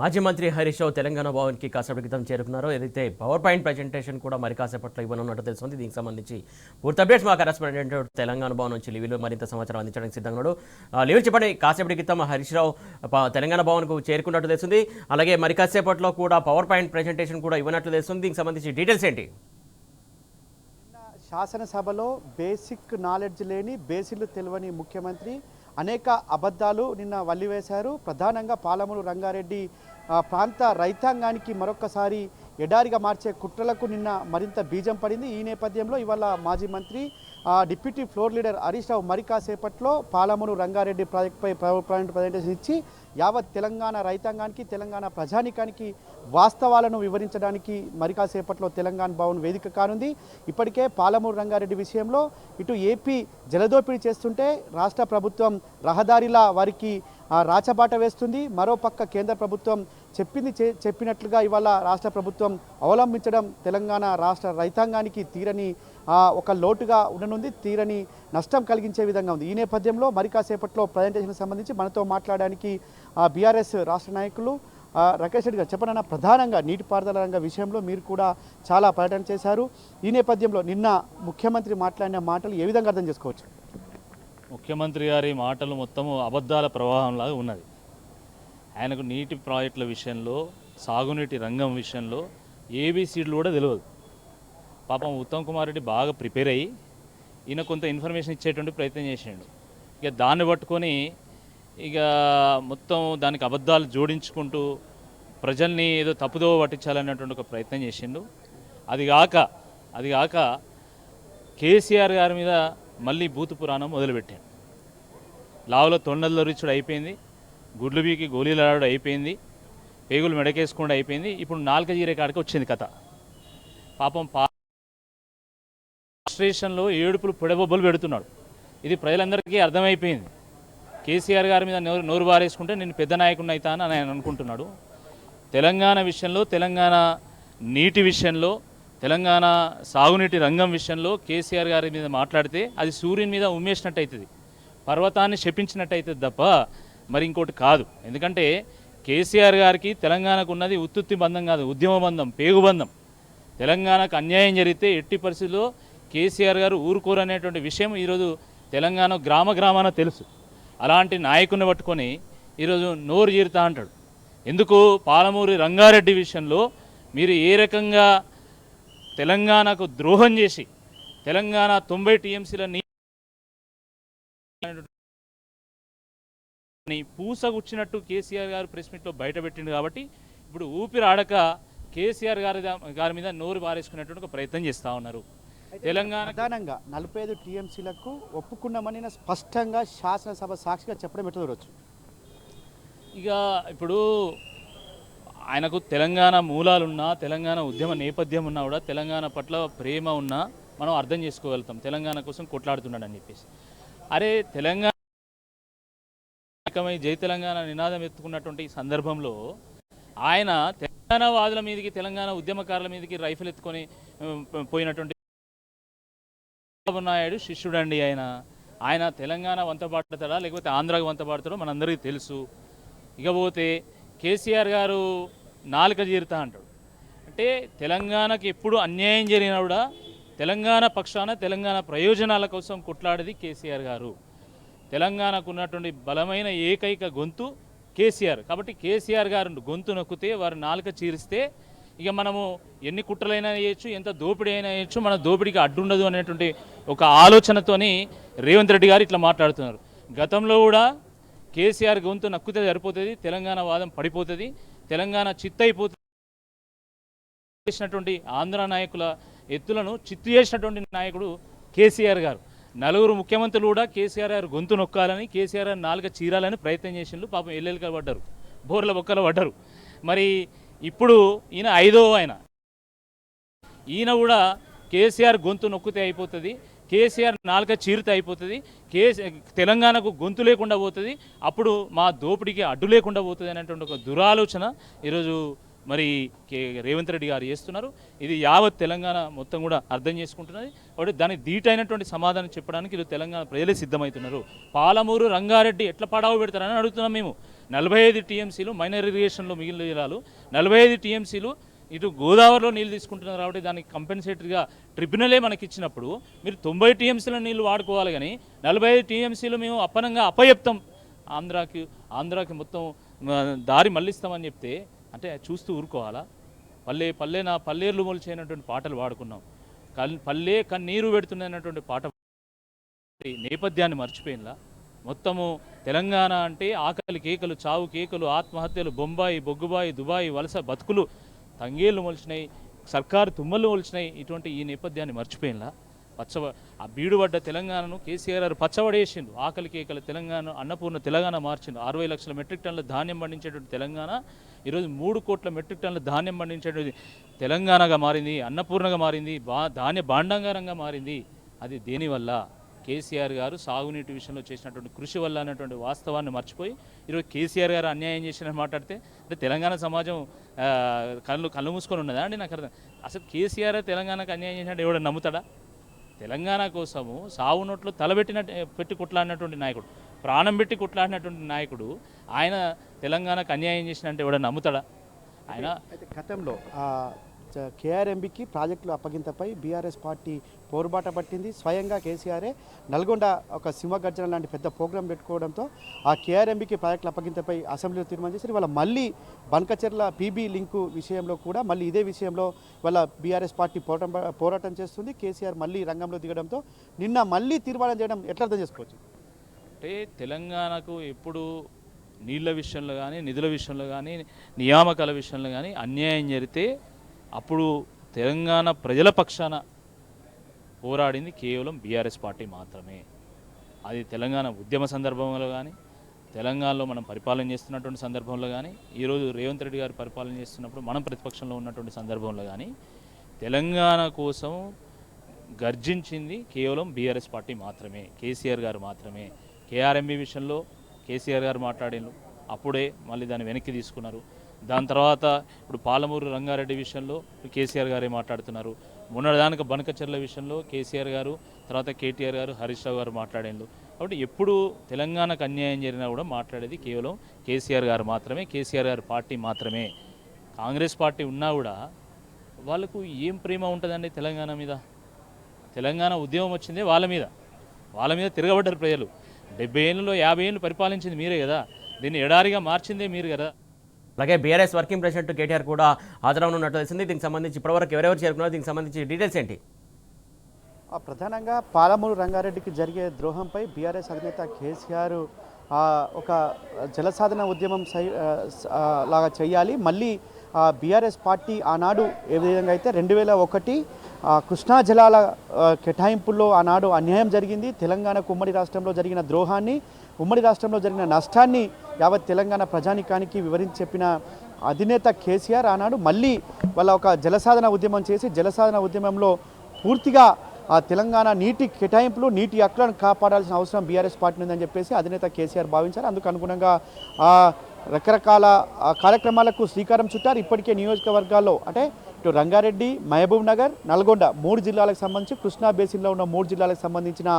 మాజీ మంత్రి హరీష్ రావు తెలంగాణ భవన్కి కాసేపటి క్రితం చేరుకున్నారు. ఏదైతే పవర్ పాయింట్ ప్రజెంటేషన్ కూడా మరి కాసేపట్లో ఇవ్వనున్నట్టు తెలుస్తుంది. దీనికి సంబంధించి పూర్తి అప్డేట్స్ మా కరెస్పాండెంట్ తెలంగాణ భవన్ నుంచి లివిలో మరింత సమాచారం అందించడానికి సిద్ధంగా ఉన్నాడు. లివి చెప్పండి, కాసేపటి క్రితం హరీష్ రావు తెలంగాణ భవన్కు చేరుకున్నట్టు తెలుస్తుంది. అలాగే మరి కాసేపట్లో కూడా పవర్ పాయింట్ ప్రజెంటేషన్ కూడా ఇవ్వనట్లు తెలుస్తుంది. దీనికి సంబంధించి డీటెయిల్స్ ఏంటి? శాసనసభలో బేసిక్ నాలెడ్జ్ లేని బేసిక్లు తెలియని ముఖ్యమంత్రి అనేక అబద్ధాలు నిన్న వల్లివేశారు. ప్రధానంగా పాలమూరు రంగారెడ్డి ప్రాంత రైతాంగానికి మరొకసారి ఎడారిగా మార్చే కుట్రలకు నిన్న మరింత బీజం పడింది. ఈ నేపథ్యంలో ఇవాళ మాజీ మంత్రి deputy floor leader Harish Rao మరి కాసేపట్లో పాలమూరు రంగారెడ్డి ప్రాజెక్టుపై పాయింట్ ప్రజెంటేషన్ ఇచ్చి యావత్ తెలంగాణ రైతాంగానికి తెలంగాణ ప్రజానికానికి వాస్తవాలను వివరించడానికి మరి కాసేపట్లో తెలంగాణ భవన్ వేదిక కానుంది. ఇప్పటికే పాలమూరు రంగారెడ్డి విషయంలో ఇటు ఏపీ జలదోపిడీ చేస్తుంటే రాష్ట్ర ప్రభుత్వం రహదారిలా వారికి రాచబాట వేస్తుంది. మరోపక్క కేంద్ర ప్రభుత్వం చెప్పినట్లుగా ఇవాళ రాష్ట్ర ప్రభుత్వం అవలంబించడం తెలంగాణ రాష్ట్ర రైతాంగానికి తీరని ఒక లోటుగా ఉండనుంది, తీరని నష్టం కలిగించే విధంగా ఉంది. ఈ నేపథ్యంలో మరి కాసేపట్లో ప్రజెంటేషన్కి సంబంధించి మనతో మాట్లాడడానికి బీఆర్ఎస్ రాష్ట్ర నాయకులు రాకేష్ రెడ్డి గారు, చెప్పనన్న ప్రధానంగా నీటిపారుదల రంగ విషయంలో మీరు కూడా చాలా పర్యటన చేశారు. ఈ నేపథ్యంలో నిన్న ముఖ్యమంత్రి మాట్లాడిన మాటలు ఏ విధంగా అర్థం చేసుకోవచ్చు? ముఖ్యమంత్రి గారి మాటలు మొత్తము అబద్ధాల ప్రవాహంలాగా ఉన్నది. ఆయనకు నీటి ప్రాజెక్టుల విషయంలో, సాగునీటి రంగం విషయంలో ఏబీసీడ్లు కూడా తెలియదు. పాపం ఉత్తమ్ కుమార్ రెడ్డి బాగా ప్రిపేర్ అయ్యి ఈయన కొంత ఇన్ఫర్మేషన్ ఇచ్చేటువంటి ప్రయత్నం చేసిండు. ఇక దాన్ని పట్టుకొని ఇక మొత్తం దానికి అబద్ధాలు జోడించుకుంటూ ప్రజల్ని ఏదో తప్పుదో పట్టించాలనేటువంటి ఒక ప్రయత్నం చేసిండు. అది కాక కేసీఆర్ గారి మీద మళ్ళీ బూతు పురాణం మొదలుపెట్టాడు. లావులో తొండల్లో రిచుడు అయిపోయింది, గుడ్లు బీకి గోళీలాడు అయిపోయింది, పేగులు మెడకేసుకుండా అయిపోయింది. ఇప్పుడు నాలుక జీరే కాడికి వచ్చింది కథ. పాపం స్టేషన్లో ఏడుపులు పొడబొబ్బలు పెడుతున్నాడు. ఇది ప్రజలందరికీ అర్థమైపోయింది. కేసీఆర్ గారి మీద నోరు బారేసుకుంటే నేను పెద్ద నాయకుడిని అవుతా అని ఆయన అనుకుంటున్నాడు. తెలంగాణ విషయంలో, తెలంగాణ నీటి విషయంలో, తెలంగాణ సాగునీటి రంగం విషయంలో కేసీఆర్ గారి మీద మాట్లాడితే అది సూర్యుని మీద ఉమ్మేసినట్టు అవుతుంది, పర్వతాన్ని శపించినట్టు అవుతుంది తప్ప మరి ఇంకోటి కాదు. ఎందుకంటే కేసీఆర్ గారికి తెలంగాణకు ఉన్నది ఉత్తుత్తి బంధం కాదు, ఉద్యమ బంధం, పేగు బంధం. తెలంగాణకు అన్యాయం జరిగితే ఎట్టి పరిస్థితుల్లో కేసీఆర్ గారు ఊరుకోరు అనేటువంటి విషయం ఈరోజు తెలంగాణ గ్రామాన తెలుసు. అలాంటి నాయకుని పట్టుకొని ఈరోజు నోరు జీరుతా అంటాడు. ఎందుకు? పాలమూరి రంగారెడ్డి విషయంలో మీరు ఏ రకంగా తెలంగాణకు ద్రోహం చేసి తెలంగాణ 90 టీఎంసీల పూసగుచ్చినట్టు కేసీఆర్ గారు ప్రెస్ మీట్లో బయటపెట్టిండు. కాబట్టి ఇప్పుడు ఊపిరి ఆడక కేసీఆర్ గారి మీద నోరు బారేసుకునేటువంటి ఒక ప్రయత్నం చేస్తూ ఉన్నారు. తెలంగాణ ప్రధానంగా 45 టీఎంసీలకు ఒప్పుకున్నామని స్పష్టంగా శాసనసభ సాక్షిగా చెప్పడం ఎట్లా చూడవచ్చు? ఇక ఇప్పుడు ఆయనకు తెలంగాణ మూలాలున్నా, తెలంగాణ ఉద్యమ నేపథ్యం ఉన్నా కూడా తెలంగాణ పట్ల ప్రేమ ఉన్నా మనం అర్థం చేసుకోగలుగుతాం. తెలంగాణ కోసం కొట్లాడుతున్నాడు అని చెప్పేసి. అరే తెలంగాణ జై తెలంగాణ నినాదం ఎత్తుకున్నటువంటి సందర్భంలో ఆయన తెలంగాణ వాదుల మీదకి, తెలంగాణ ఉద్యమకారుల మీదకి రైఫిల్ ఎత్తుకొని పోయినటువంటి చంద్రబాబు నాయుడు శిష్యుడండి ఆయన తెలంగాణ వంతపాడతాడా లేకపోతే ఆంధ్రాకు వంతపాడతాడో మనందరికీ తెలుసు. ఇకపోతే కేసీఆర్ గారు నాలుక జీరుతా అంటాడు. అంటే తెలంగాణకి ఎప్పుడు అన్యాయం జరిగినా కూడా తెలంగాణ పక్షాన, తెలంగాణ ప్రయోజనాల కోసం కొట్లాడేది కేసీఆర్ గారు. తెలంగాణకు ఉన్నటువంటి బలమైన ఏకైక గొంతు కేసీఆర్. కాబట్టి కేసీఆర్ గారు గొంతు నొక్కితే, వారు నాలుక చీరిస్తే ఇక మనము ఎన్ని కుట్రలైనా చేయొచ్చు, ఎంత దోపిడీ అయినా చేయొచ్చు, మన దోపిడీకి అడ్డుండదు అనేటువంటి ఒక ఆలోచనతోని రేవంత్ రెడ్డి గారు ఇట్లా మాట్లాడుతున్నారు. గతంలో కూడా కేసీఆర్ గొంతు నక్కితే సరిపోతుంది, తెలంగాణ వాదం పడిపోతుంది, తెలంగాణ చిత్తైపోతుంది చేసినటువంటి ఆంధ్ర నాయకుల ఎత్తులను చిత్తు చేసినటువంటి నాయకుడు కేసీఆర్ గారు. నలుగురు ముఖ్యమంత్రులు కూడా కేసీఆర్ గారు గొంతు నొక్కాలని, కేసీఆర్ గారు నాలుక చీరాలని ప్రయత్నం చేసిండ్రు. పాపం ఎల్లెలుక పడ్డారు, బోర్ల బొక్కలు పడ్డారు. మరి ఇప్పుడు ఈయన 5వ ఈయన కూడా కేసీఆర్ గొంతు నొక్కితే అయిపోతుంది, కేసీఆర్ నాలుక చీరితే అయిపోతుంది, తెలంగాణకు గొంతు లేకుండా పోతుంది, అప్పుడు మా దోపిడీకి అడ్డు లేకుండా పోతుంది అనేటువంటి ఒక దురాలోచన ఈరోజు మరి రేవంత్ రెడ్డి గారు చేస్తున్నారు. ఇది యావత్ తెలంగాణ మొత్తం కూడా అర్థం చేసుకుంటున్నది. కాబట్టి దానికి ధీటైనటువంటి సమాధానం చెప్పడానికి ఇది తెలంగాణ ప్రజలే సిద్ధమవుతున్నారు. పాలమూరు రంగారెడ్డి ఎట్లా పడావు పెడతారని అడుగుతున్నాం మేము. 45 టీఎంసీలు మైనర్ ఇరిగేషన్లో మిగిలిన జిల్లాలు 45 టీఎంసీలు ఇటు గోదావరిలో నీళ్ళు తీసుకుంటున్నారు కాబట్టి దానికి కంపెన్సేటరీగా ట్రిబ్యునలే మనకి ఇచ్చినప్పుడు మీరు 90 టీఎంసీల నీళ్ళు వాడుకోవాలి కానీ 45 టీఎంసీలు మేము అప్పనంగా అప్పచెప్తాం ఆంధ్రాకి మొత్తం దారి మళ్ళిస్తామని చెప్తే అంటే చూస్తూ ఊరుకోవాలా? పల్లేర్లు మొలిచేనటువంటి పాటలు పాడుకున్నాం, పల్లె కన్నీరు పెడుతున్నటువంటి పాట నేపథ్యాన్ని మర్చిపోయినలా? మొత్తము తెలంగాణ అంటే ఆకలి కేకలు, చావు కేకలు, ఆత్మహత్యలు, బొంబాయి, బొగ్గుబాయి, దుబాయ్, వలస బతుకులు, తంగేళ్ళు మొలిచినాయి, సర్కారు తుమ్మలు మొలిచినాయి. ఇటువంటి ఈ నేపథ్యాన్ని మర్చిపోయినలా? ఆ బీడుపడ్డ తెలంగాణను కేసీఆర్ గారు పచ్చబడేసిండు. ఆకలి కేకల తెలంగాణ, అన్నపూర్ణ తెలంగాణ మార్చిండు. 60 లక్షల మెట్రిక్ టన్నుల ధాన్యం పండించేటువంటి తెలంగాణ ఈరోజు 3 కోట్ల మెట్రిక్ టన్నుల ధాన్యం పండించేటువంటి తెలంగాణగా మారింది, అన్నపూర్ణగా మారింది, ధాన్య భాండాగారంగా మారింది. అది దేనివల్ల? కేసీఆర్ గారు సాగునీటి విషయంలో చేసినటువంటి కృషి వల్ల అనేటువంటి వాస్తవాన్ని మర్చిపోయి ఈరోజు కేసీఆర్ గారు అన్యాయం చేసినని మాట్లాడితే అంటే తెలంగాణ సమాజం కళ్ళు మూసుకొని ఉన్నదా అండి? నాకు అర్థం. అసలు కేసీఆర్ తెలంగాణకు అన్యాయం చేసినట్టు ఎవడో నమ్ముతాడా? తెలంగాణ కోసము సాగు నోట్లో పెట్టి కొట్లాడినటువంటి నాయకుడు, ప్రాణం పెట్టి కొట్లాడినటువంటి నాయకుడు ఆయన తెలంగాణకు అన్యాయం చేసినట్టు ఎవడో నమ్ముతాడా? ఆయన అయితే గతంలో కేఆర్ఎంబికి ప్రాజెక్టుల అప్పగింతపై బీఆర్ఎస్ పార్టీ పోరుబాట పట్టింది. స్వయంగా కేసీఆరే నల్గొండ ఒక సింహగర్జన లాంటి పెద్ద ప్రోగ్రాం పెట్టుకోవడంతో ఆ కేఆర్ఎంబికి ప్రాజెక్టుల అప్పగింతపై అసెంబ్లీలో తీర్మానం చేశారు. ఇవాళ మళ్ళీ బంకచెర్ల పీబీ లింకు విషయంలో కూడా మళ్ళీ ఇదే విషయంలో ఇవాళ బీఆర్ఎస్ పార్టీ పోరాటం చేస్తుంది. కేసీఆర్ మళ్ళీ రంగంలో దిగడంతో నిన్న మళ్ళీ తీర్మానం చేయడం ఎట్లా అర్థం చేసుకోవచ్చు? అంటే తెలంగాణకు ఎప్పుడు నీళ్ళ విషయంలో కానీ, నిధుల విషయంలో కానీ, నియామకాల విషయంలో కానీ అన్యాయం జరిగితే అప్పుడు తెలంగాణ ప్రజల పక్షాన పోరాడింది కేవలం బీఆర్ఎస్ పార్టీ మాత్రమే. అది తెలంగాణ ఉద్యమ సందర్భంలో కానీ, తెలంగాణలో మనం పరిపాలన చేస్తున్నటువంటి సందర్భంలో కానీ, ఈరోజు రేవంత్ రెడ్డి గారు పరిపాలన చేస్తున్నప్పుడు మనం ప్రతిపక్షంలో ఉన్నటువంటి సందర్భంలో కానీ తెలంగాణ కోసం గర్జించింది కేవలం బీఆర్ఎస్ పార్టీ మాత్రమే, కేసీఆర్ గారు మాత్రమే. కేఆర్ఎంబీ విషయంలో కేసీఆర్ గారు మాట్లాడినారు, అప్పుడే మళ్ళీ దాన్ని వెనక్కి తీసుకున్నారు. దాని తర్వాత ఇప్పుడు పాలమూరు రంగారెడ్డి విషయంలో కేసీఆర్ గారే మాట్లాడుతున్నారు. మొన్నటిదానికి బనకచెర్ల విషయంలో కేసీఆర్ గారు, తర్వాత కేటీఆర్ గారు, హరీష్ రావు గారు మాట్లాడారు. కాబట్టి ఎప్పుడు తెలంగాణకు అన్యాయం జరిగినా కూడా మాట్లాడేది కేవలం కేసీఆర్ గారు మాత్రమే, కేసీఆర్ గారి పార్టీ మాత్రమే. కాంగ్రెస్ పార్టీ ఉన్నా కూడా వాళ్ళకు ఏం ప్రేమ ఉంటుందండి తెలంగాణ మీద? తెలంగాణ ఉద్యమం వచ్చిందే వాళ్ళ మీద తిరగబడ్డారు ప్రజలు. 70 ఏళ్ళలో 50 ఏళ్ళు పరిపాలించింది మీరే కదా, దీన్ని ఎడారిగా మార్చిందే మీరు కదా. అలాగే బీఆర్ఎస్ వర్కింగ్ ప్రెసిడెంట్ కేటీఆర్ కూడా హాజరవునున్నట్టు తెలిసింది. దీనికి సంబంధించి ఇప్పటివరకు ఎవరెవరు చేరుకున్నారో దీనికి సంబంధించి డీటెయిల్స్ ఏంటి? ప్రధానంగా పాలమూరు రంగారెడ్డికి జరిగే ద్రోహంపై బీఆర్ఎస్ అధినేత కేసీఆర్ ఒక జలసాధన ఉద్యమం లాగా చేయాలి. మళ్ళీ బీఆర్ఎస్ పార్టీ ఆనాడు ఏ విధంగా అయితే 2001 కృష్ణా జలాల కేటాయింపుల్లో ఆనాడు అన్యాయం జరిగింది, తెలంగాణకు ఉమ్మడి రాష్ట్రంలో జరిగిన ద్రోహాన్ని, ఉమ్మడి రాష్ట్రంలో జరిగిన నష్టాన్ని యావత్ తెలంగాణ ప్రజానికానికి వివరించి చెప్పిన అధినేత కేసీఆర్ ఆనాడు మళ్ళీ వాళ్ళ ఒక జలసాధన ఉద్యమం చేసి జలసాధన ఉద్యమంలో పూర్తిగా తెలంగాణ నీటి కేటాయింపులు, నీటి హక్కులను కాపాడాల్సిన అవసరం బీఆర్ఎస్ పార్టీ ఉందని చెప్పేసి అధినేత కేసీఆర్ భావించారు. అందుకు అనుగుణంగా రకరకాల కార్యక్రమాలకు శ్రీకారం చుట్టారు. ఇప్పటికే నియోజకవర్గాల్లో అంటే ఇటు రంగారెడ్డి, మహబూబ్ నగర్, నల్గొండ 3 జిల్లాలకు సంబంధించి, కృష్ణా బేసిన్లో ఉన్న 3 జిల్లాలకు సంబంధించిన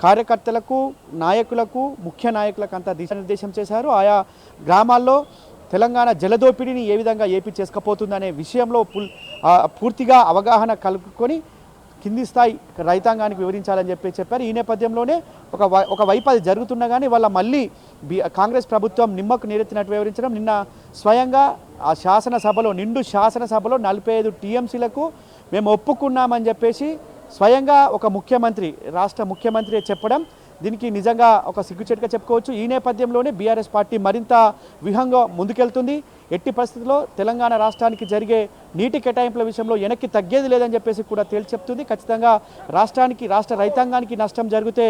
కార్యకర్తలకు, నాయకులకు, ముఖ్య నాయకులకు అంతా దిశానిర్దేశం చేశారు. ఆయా గ్రామాల్లో తెలంగాణ జలదోపిడీని ఏ విధంగా ఏపీ చేసుకపోతుందనే విషయంలో పూర్తిగా అవగాహన కలుపుకొని కింది స్థాయి రైతాంగానికి వివరించాలని చెప్పారు. ఈ నేపథ్యంలోనే ఒక వైపు అది జరుగుతున్నా కానీ వాళ్ళ మళ్ళీ కాంగ్రెస్ ప్రభుత్వం నిమ్మకు నీరెత్తినట్టు వివరించడం, నిన్న స్వయంగా ఆ శాసనసభలో నిండు శాసనసభలో 45 టీఎంసీలకు మేము ఒప్పుకున్నామని చెప్పేసి స్వయంగా ఒక ముఖ్యమంత్రి, రాష్ట్ర ముఖ్యమంత్రి చెప్పడం దీనికి నిజంగా ఒక సిగ్గుచేటుగా చెప్పుకోవచ్చు. ఈ నేపథ్యంలోనే బీఆర్ఎస్ పార్టీ మరింత వ్యూహంగా ముందుకెళ్తుంది. ఎట్టి పరిస్థితుల్లో తెలంగాణ రాష్ట్రానికి జరిగే నీటి కేటాయింపుల విషయంలో వెనక్కి తగ్గేది లేదని చెప్పేసి కూడా తేల్చి చెప్తుంది. ఖచ్చితంగా రాష్ట్ర రైతాంగానికి నష్టం జరిగితే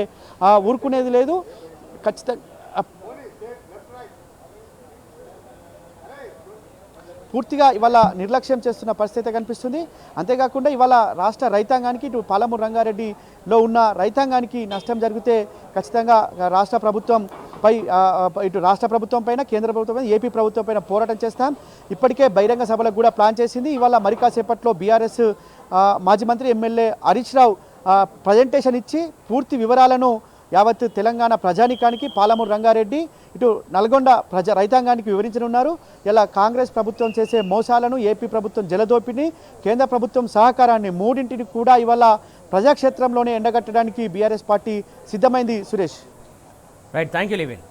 ఊరుకునేది లేదు. ఖచ్చితంగా పూర్తిగా ఇవాళ నిర్లక్ష్యం చేస్తున్న పరిస్థితి కనిపిస్తుంది. అంతేకాకుండా ఇవాళ రాష్ట్ర రైతాంగానికి, ఇటు పాలమూరు రంగారెడ్డిలో ఉన్న రైతాంగానికి నష్టం జరిగితే ఖచ్చితంగా రాష్ట్ర ప్రభుత్వంపై, ఇటు రాష్ట్ర ప్రభుత్వం పైన, కేంద్ర ప్రభుత్వం పైన, ఏపీ ప్రభుత్వం పైన పోరాటం చేస్తాం. ఇప్పటికే బహిరంగ సభలకు కూడా ప్లాన్ చేసింది. ఇవాళ మరి కాసేపట్లో బీఆర్ఎస్ మాజీ మంత్రి ఎమ్మెల్యే హరీష్ రావు ప్రజెంటేషన్ ఇచ్చి పూర్తి వివరాలను యావత్ తెలంగాణ ప్రజానికానికి పాలమూరు రంగారెడ్డి ఇటు నల్గొండ రైతాంగానికి వివరించనున్నారు. ఇలా కాంగ్రెస్ ప్రభుత్వం చేసే మోసాలను, ఏపీ ప్రభుత్వం జలదోపిని, కేంద్ర ప్రభుత్వం సహకారాన్ని మూడింటిని కూడా ఇవాళ ప్రజాక్షేత్రంలోనే ఎండగట్టడానికి బీఆర్ఎస్ పార్టీ సిద్ధమైంది. Suresh. Right, thank you live-in.